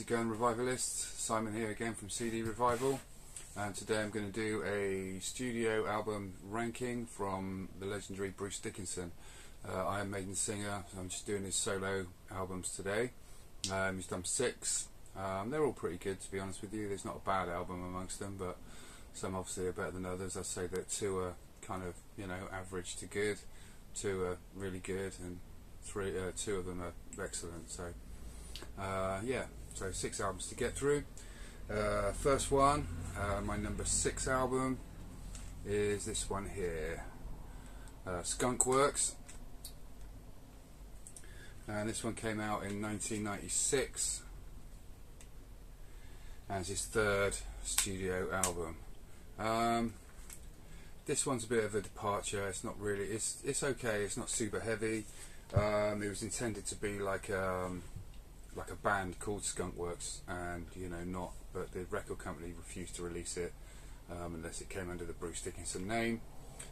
Gun Revivalists. Simon here again from CD Revival, and today I'm going to do a studio album ranking from the legendary Bruce Dickinson. Iron Maiden singer, so I'm just doing his solo albums today. He's done 6. They're all pretty good, to be honest with you. There's not a bad album amongst them, but some obviously are better than others. I'd say that 2 are kind of, average to good, 2 are really good, and 2 of them are excellent. So yeah, so 6 albums to get through. First one, my number 6 album is this one here, Skunk Works, and this one came out in 1996 and it's his 3rd studio album. This one's a bit of a departure. It's not really, it's okay, it's not super heavy. It was intended to be like a band called Skunk Works, and but the record company refused to release it unless it came under the Bruce Dickinson name,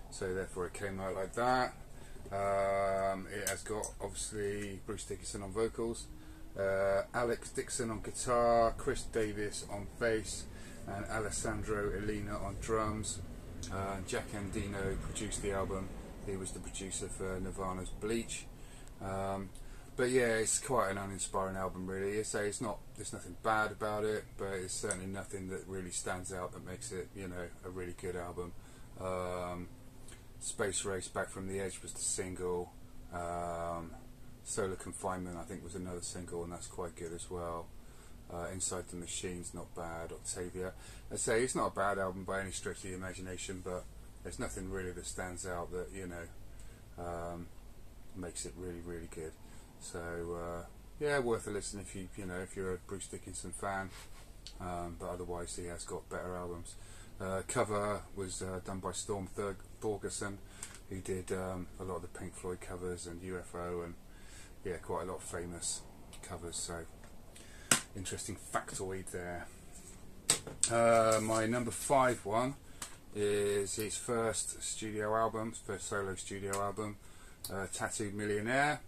so therefore it came out like that. It has got obviously Bruce Dickinson on vocals, Alex Dixon on guitar, Chris Davis on bass, and Alessandro Elena on drums. Jack Endino produced the album. He was the producer for Nirvana's Bleach. But yeah, it's quite an uninspiring album, really. There's nothing bad about it, but it's certainly nothing that really stands out that makes it, a really good album. Space Race, Back from the Edge was the single. Solar Confinement, I think, was another single, and that's quite good as well. Inside the Machine's not bad. Octavia, I'd say it's not a bad album by any stretch of the imagination, but there's nothing really that stands out that makes it really, really good. So yeah, worth a listen if you're a Bruce Dickinson fan. But otherwise, he has got better albums. Cover was done by Storm Thorgerson, who did a lot of the Pink Floyd covers and UFO, and yeah, quite a lot of famous covers. So interesting factoid there. My number 5 one is his first studio album, first solo studio album, Tattooed Millionaire.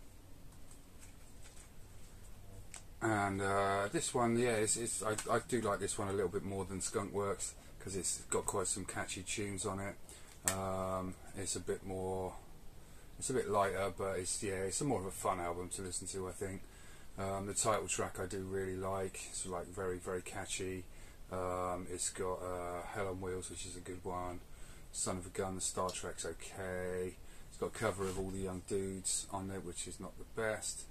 And this one, yeah, I do like this one a little bit more than Skunk Works, because it's got quite some catchy tunes on it. It's a bit lighter, but it's more of a fun album to listen to, I think. The title track I do really like. It's like very, very catchy. It's got Hell on Wheels, which is a good one. Son of a Gun, the Star Trek's okay. It's got a cover of All the Young Dudes on it, which is not the best.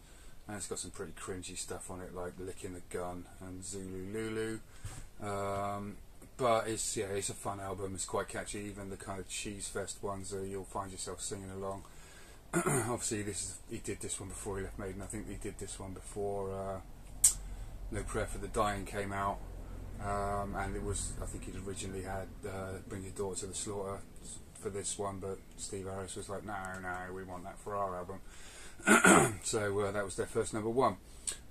And it's got some pretty cringy stuff on it, like Licking the Gun and Zulu Lulu. But it's a fun album. It's quite catchy. Even the kind of cheese fest ones, you'll find yourself singing along. Obviously, he did this one before he left Maiden. I think he did this one before No Prayer for the Dying came out, and I think he'd originally had Bring Your Daughter to the Slaughter for this one, but Steve Harris was like, no, we want that for our album. So that was their first number 1.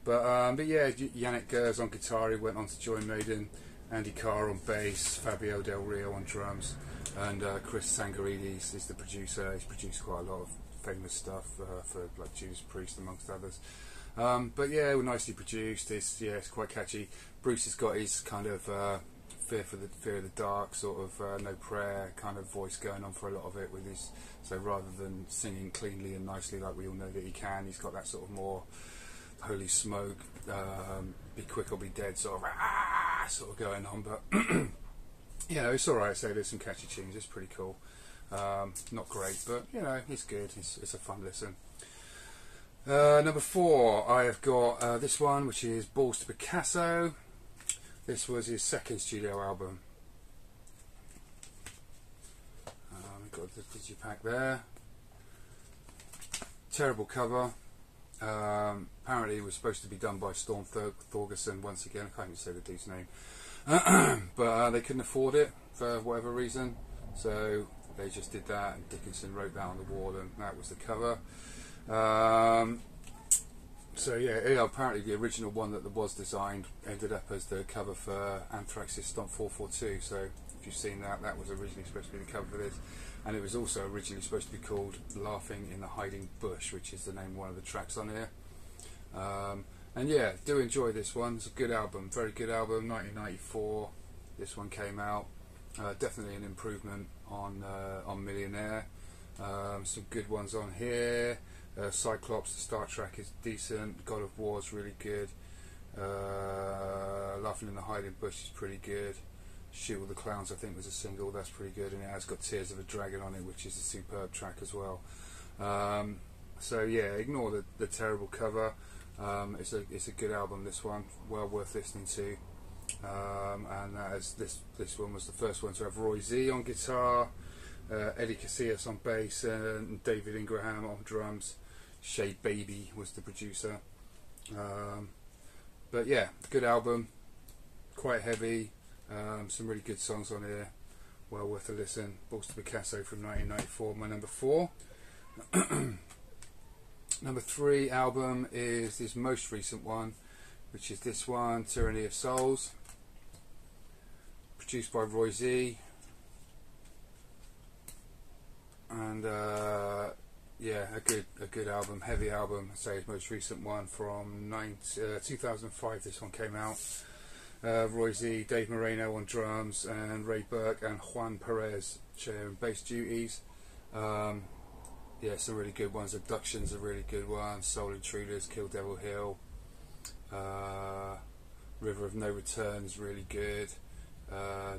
But yeah, Yannick Gers on guitar. He went on to join Maiden. Andy Carr on bass, Fabio Del Rio on drums, and Chris Sangarides is the producer. He's produced quite a lot of famous stuff for like Judas Priest amongst others. But yeah, nicely produced. It's quite catchy. Bruce has got his kind of fear of the dark sort of No Prayer kind of voice going on for a lot of it with his. So rather than singing cleanly and nicely like we all know that he can, he's got that sort of more holy smoke, be quick or be dead sort of going on. But it's alright. So there's some catchy tunes. It's pretty cool. Not great, but it's good. It's a fun listen. Number 4, I have got this one, which is Balls to Picasso. This was his 2nd studio album. We've got the digipack there. Terrible cover. Apparently it was supposed to be done by Storm Thorgerson once again. I can't even say the dude's name. But they couldn't afford it for whatever reason, so they just did that, and Dickinson wrote that on the wall, and that was the cover. So yeah, apparently the original one that was designed ended up as the cover for Anthrax's Stomp 442. So if you've seen that, that was originally supposed to be the cover for this, and it was also originally supposed to be called Laughing in the Hiding Bush, which is the name of one of the tracks on here. And yeah, do enjoy this one. It's a good album, very good album. 1994, this one came out. Definitely an improvement on Millionaire. Some good ones on here. Cyclops, the Star Trek is decent. God of War is really good. Laughing in the Hiding Bush is pretty good. Shoot All the Clowns, I think, was a single. That's pretty good, and it has got Tears of a Dragon on it, which is a superb track as well. So yeah, ignore the terrible cover. It's a good album, this one, well worth listening to. And as this one was the first one to have Roy Z on guitar, Eddie Casillas on bass, and David Ingraham on drums. Shay Baby was the producer. But yeah, good album, quite heavy. Some really good songs on here, well worth a listen. Balls to Picasso from 1994, my number 4. Number 3 album is this most recent one, which is this one, Tyranny of Souls, produced by Roy Z. And yeah, a good album, heavy album. I say his most recent one from 2005. This one came out. Roy Z, Dave Moreno on drums, and Ray Burke and Juan Perez sharing bass duties. Yeah, some really good ones. Abduction's a really good one. Soul Intruders, Kill Devil Hill. River of No Return is really good.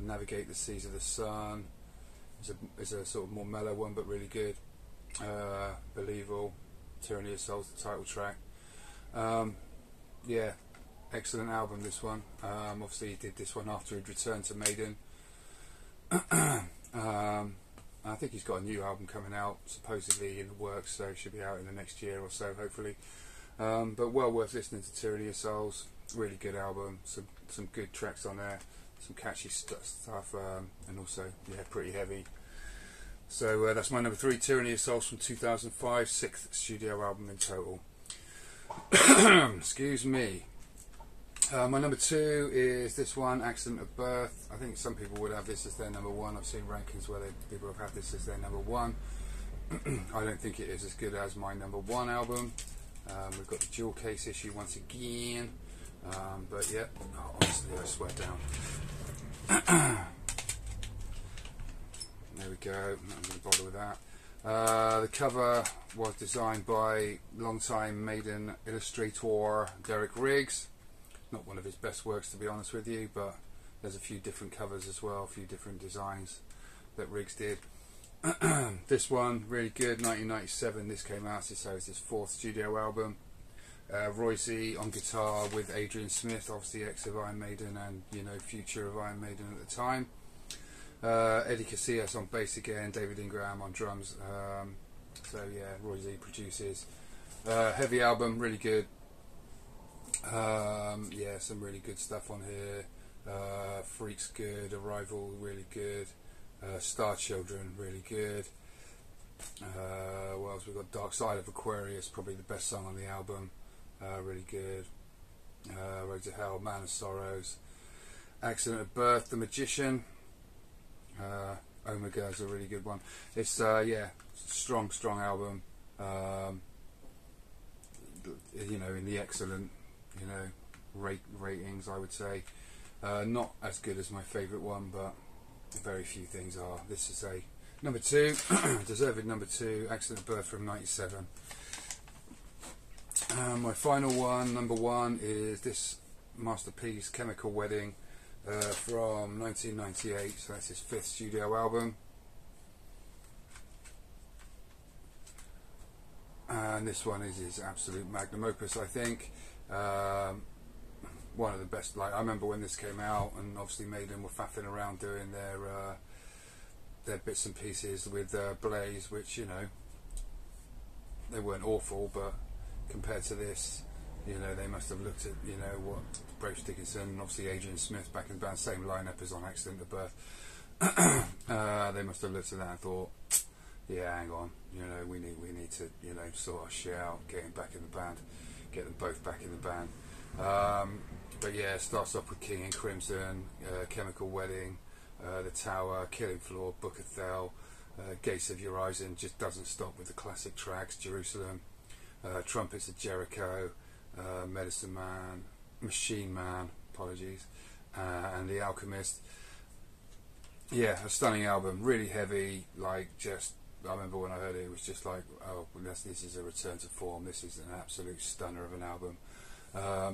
Navigate the Seas of the Sun is a sort of more mellow one, but really good. Believable, Tyranny of Souls, the title track. Yeah, excellent album, this one. Obviously he did this one after he'd returned to Maiden. I think he's got a new album coming out, supposedly in the works, so it should be out in the next year or so, hopefully. But well worth listening to Tyranny of Souls. Really good album, some good tracks on there, some catchy stuff, and also, yeah, pretty heavy. So that's my number 3, Tyranny of Souls from 2005, 6th studio album in total. Excuse me. My number 2 is this one, Accident of Birth. I think some people would have this as their number 1. I've seen rankings where people have had this as their number 1. I don't think it is as good as my number 1 album. We've got the jewel case issue once again. But yeah, honestly, I swear down. There we go, I'm not going to bother with that. The cover was designed by longtime Maiden illustrator Derek Riggs. Not one of his best works, to be honest with you, but there's a few different covers as well, a few different designs that Riggs did. This one, really good, 1997 this came out, so it's his 4th studio album. Roy Z on guitar with Adrian Smith, obviously ex of Iron Maiden and, you know, future of Iron Maiden at the time. Eddie Casillas on bass again, David Ingraham on drums. So yeah, Roy Z produces. Heavy album, really good. Yeah, some really good stuff on here. Freak's good, Arrival really good, Star Children really good. What else we got? Dark Side of Aquarius, probably the best song on the album, really good. Road to Hell, Man of Sorrows, Accident of Birth, The Magician. Omega is a really good one. It's yeah, strong album. You know, in the excellent, you know, ratings, I would say. Not as good as my favourite one, but very few things are. This is a number 2, deserved number 2, Accident of Birth from 97. My final one, number 1, is this masterpiece, Chemical Wedding, from 1998, so that's his 5th studio album. And this one is his absolute magnum opus, I think. One of the best. Like, I remember when this came out, and obviously Maiden were faffing around doing their bits and pieces with Blaze, which, you know, they weren't awful, but compared to this, you know, they must have looked at, you know, what Bruce Dickinson and obviously Adrian Smith back in the band, same lineup as on Accident of Birth. They must have looked at that and thought, yeah, hang on, you know, we need to, you know, sort our shit out, get him back in the band, get them both back in the band. But yeah, it starts off with King and Crimson, Chemical Wedding, The Tower, Killing Floor, Book of Thel, Gates of Horizon. Just doesn't stop with the classic tracks, Jerusalem, Trumpets of Jericho, Medicine Man, Machine Man, apologies, and The Alchemist. Yeah, a stunning album, really heavy, like just, I remember when I heard it, it was just like, oh, this is a return to form, this is an absolute stunner of an album.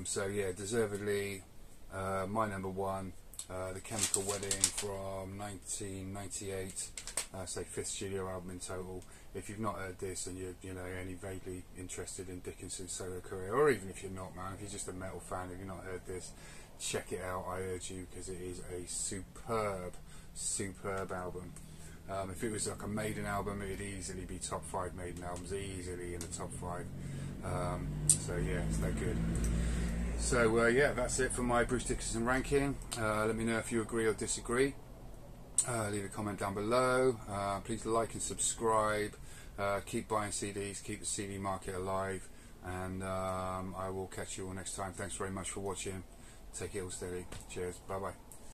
So yeah, deservedly my number one, The Chemical Wedding from 1998, say 5th studio album in total. If you've not heard this and you're only vaguely interested in Dickinson's solo career, or even if you're not, man, if you're just a metal fan, if you've not heard this, check it out, I urge you, because it is a superb album. If it was like a Maiden album, it'd easily be top 5 Maiden albums, easily in the top 5. So yeah, it's that good. So yeah, that's it for my Bruce Dickinson ranking. Let me know if you agree or disagree. Leave a comment down below. Please like and subscribe. Keep buying CDs, keep the CD market alive, and I will catch you all next time. Thanks very much for watching. Take it all steady. Cheers. Bye bye.